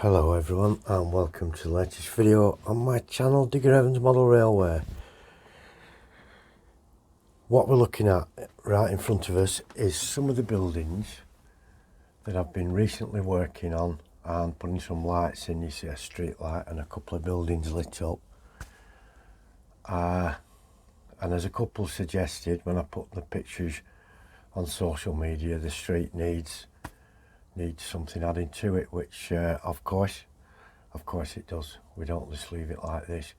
Hello everyone and welcome to the latest video on my channel, Digger Evans Model Railway. What we're looking at right in front of us is some of the buildings that I've been recently working on and putting some lights in. You see a street light and a couple of buildings lit up. And as a couple suggested when I put the pictures on social media, the street needs something added to it, which of course it does. We don't just leave it like this.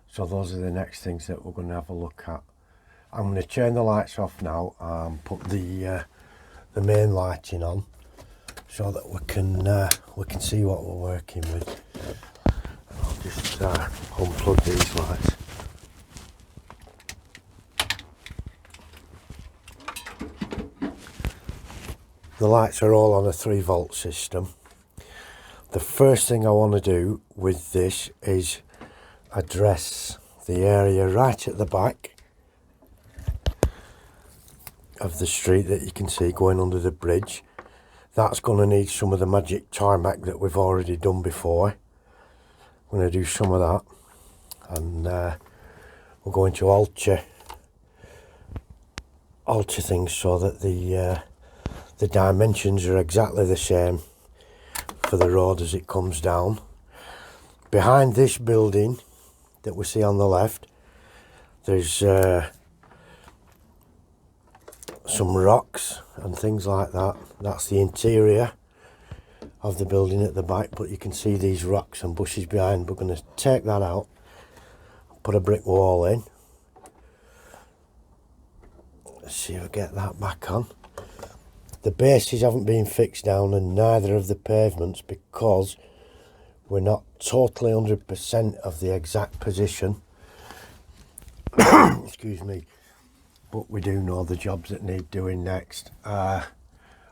So those are the next things that we're going to have a look at. I'm going to turn the lights off now and put the main lighting on so that we can see what we're working with. I'll just unplug these lights. The lights are all on a 3-volt system. The first thing I want to do with this is address the area right at the back of the street that you can see going under the bridge. That's going to need some of the magic tarmac that we've already done before. I'm going to do some of that, and we're going to alter things so that the dimensions are exactly the same for the road as it comes down. Behind this building that we see on the left, there's some rocks and things like that. That's the interior of the building at the back, but you can see these rocks and bushes behind. We're going to take that out, put a brick wall in. Let's see if I get that back on. The bases haven't been fixed down, and neither of the pavements, because we're not totally 100% of the exact position. Excuse me. But we do know the jobs that need doing next. I'm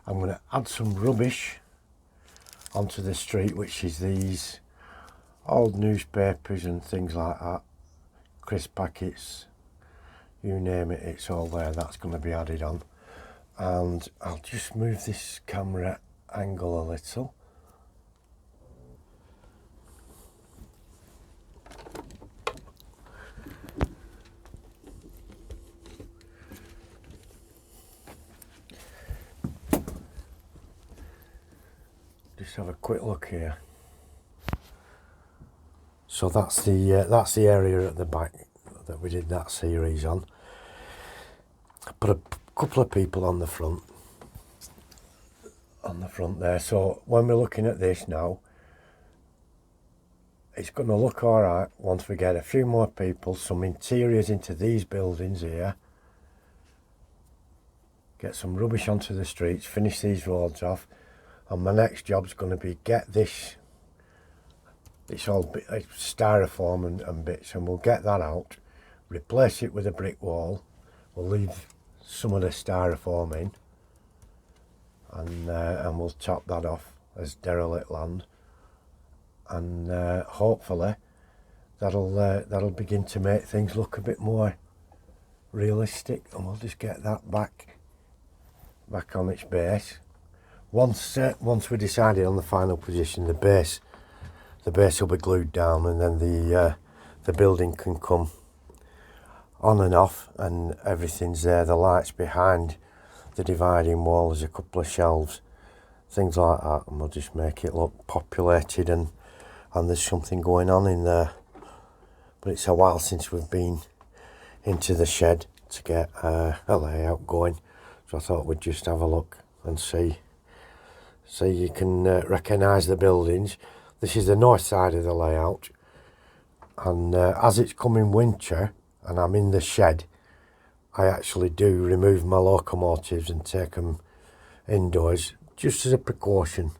going to add some rubbish onto the street, which is these old newspapers and things like that. Crisp packets, you name it, it's all there. That's going to be added on. And I'll just move this camera angle a little. Just have a quick look here. So that's the area at the back that we did that series on. Put a couple of people on the front there. So when we're looking at this now, it's going to look all right once we get a few more people, some interiors into these buildings here, get some rubbish onto the streets, finish these roads off, and my next job's going to be get this, it's all styrofoam and bits, and we'll get that out, replace it with a brick wall. We'll leave some of the styrofoam in, and we'll top that off as derelict land, and hopefully that'll begin to make things look a bit more realistic, and we'll just get that back on its base. Once we decided on the final position, the base will be glued down, and then the building can come on and off, and everything's there. The lights behind the dividing wall, there's a couple of shelves, things like that, and we'll just make it look populated and there's something going on in there. But it's a while since we've been into the shed to get a layout going, so I thought we'd just have a look and see you can recognise the buildings. This is the north side of the layout, and as it's coming winter and I'm in the shed, I actually do remove my locomotives and take them indoors, just as a precaution,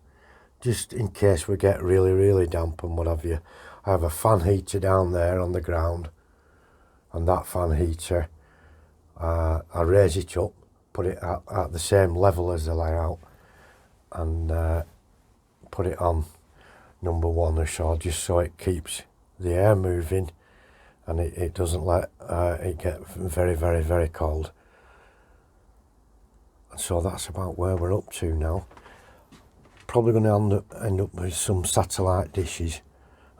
just in case we get really, really damp and what have you. I have a fan heater down there on the ground, and that fan heater, I raise it up, put it at the same level as the layout, and put it on number 1 or so, just so it keeps the air moving, and it doesn't let it get very, very, very cold. And so that's about where we're up to now. probably going to end up with some satellite dishes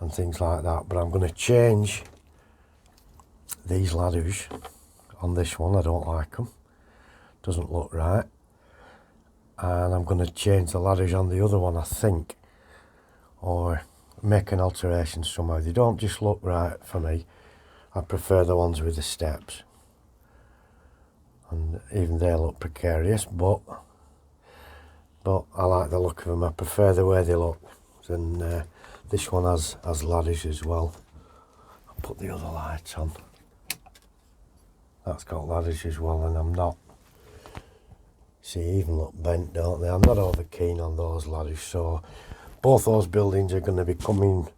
and things like that, but I'm going to change these ladders on this one. I don't like them, doesn't look right, and I'm going to change the ladders on the other one, I think, or make an alteration somehow. They don't just look right for me. I prefer the ones with the steps, and even they look precarious, but I like the look of them. I prefer the way they look. And this one has ladders as well. I'll put the other light on. That's got ladders as well, and I'm not, see, even look bent, don't they? I'm not over keen on those ladders, so both those buildings are going to be coming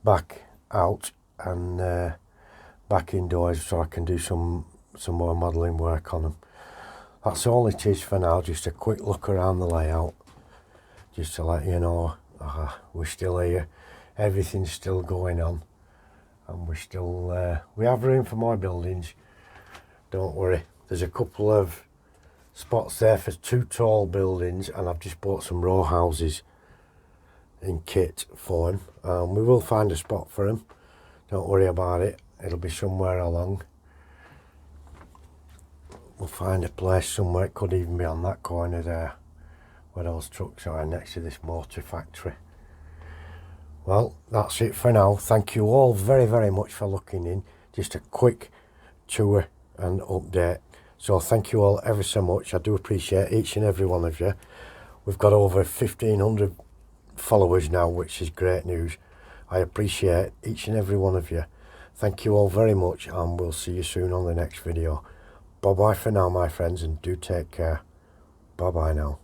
back out and back indoors, so I can do some more modelling work on them. That's all it is for now, just a quick look around the layout, just to let you know we're still here, everything's still going on, and we're still, we have room for more buildings, don't worry. There's a couple of spots there for 2 tall buildings, and I've just bought some row houses in kit for them. We will find a spot for them, don't worry about it, it'll be somewhere along. We'll find a place somewhere. It could even be on that corner there where those trucks are, next to this motor factory. Well, that's it for now. Thank you all very, very much for looking in. Just a quick tour and update. So thank you all ever so much. I do appreciate each and every one of you. We've got over 1,500 followers now, which is great news. I appreciate each and every one of you. Thank you all very much, and we'll see you soon on the next video. Bye bye for now, my friends, and do take care. Bye bye now.